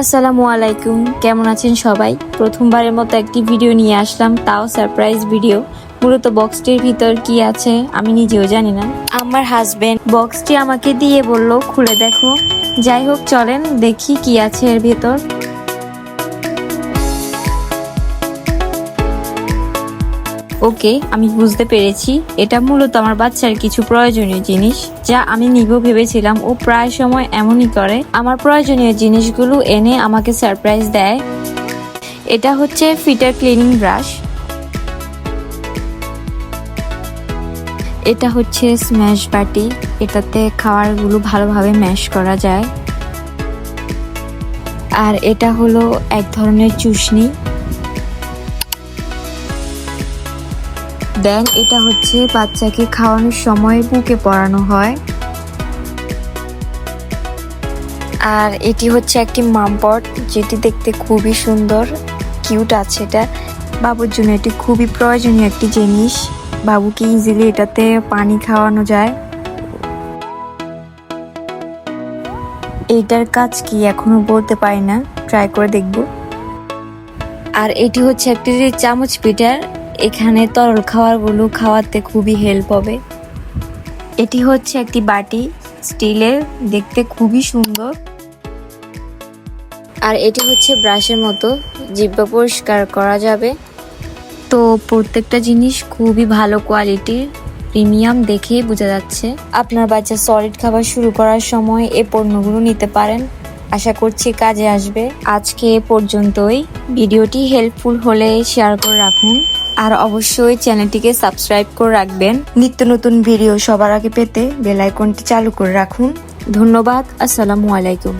আসসালামু আলাইকুম, কেমন আছেন সবাই? প্রথমবারের মতো একটি ভিডিও নিয়ে আসলাম, তাও সারপ্রাইজ ভিডিও। মূলত বক্সটির ভিতর কি আছে আমি নিজেও জানি না। আমার হাজবেন্ড বক্সটি আমাকে দিয়ে বলল খুলে দেখো। যাই হোক, চলেন দেখি কি আছে এর ভেতর। ওকে, আমি বুঝতে পেরেছি। এটা মূলত আমার বাচ্চার কিছু প্রয়োজনীয় জিনিস, যা আমি নিব ভেবেছিলাম। ও প্রায় সময় এমনই করে, আমার প্রয়োজনীয় জিনিসগুলো এনে আমাকে সারপ্রাইজ দেয়। এটা হচ্ছে ফিটার ক্লিনিং ব্রাশ। এটা হচ্ছে স্ম্যাশ বাটি, এটাতে খাবারগুলো ভালোভাবে ম্যাশ করা যায়। আর এটা হলো এক ধরনের চুষনি। দেন এটা হচ্ছে বাচ্চাকে খাওয়ানোর সময় বুকে পরানো হয়। আর এটি হচ্ছে একটি মামপট, যেটি দেখতে খুবই সুন্দর, কিউট আছে। এটা বাবুর জন্য এটি খুবই প্রয়োজনীয় একটি জিনিস। বাবুকে ইজিলি এটাতে পানি খাওয়ানো যায়। এইটার কাজ কি এখনো বলতে পারি না, ট্রাই করে দেখব। আর এটি হচ্ছে একটি চামচ পিটার, এখানে তরল খাবারগুলো খাওয়াতে খুবই হেল্প হবে। এটি হচ্ছে একটি বাটি, স্টিলের, দেখতে খুবই সুন্দর। আর এটি হচ্ছে ব্রাশের মতো, জিহ্বা পরিষ্কার করা যাবে। তো প্রত্যেকটা জিনিস খুবই ভালো কোয়ালিটির, প্রিমিয়াম দেখেই বোঝা যাচ্ছে। আপনার বাচ্চা সলিড খাবার শুরু করার সময় এই পণ্যগুলো নিতে পারেন, আশা করছি কাজে আসবে। আজকে এ পর্যন্তই। ভিডিওটি হেল্পফুল হলে শেয়ার করে রাখুন, আর অবশ্যই চ্যানেলটিকে সাবস্ক্রাইব করে রাখবেন। নিত্য নতুন ভিডিও সবার আগে পেতে বেল আইকনটি চালু করে রাখুন। ধন্যবাদ। আসসালামু আলাইকুম।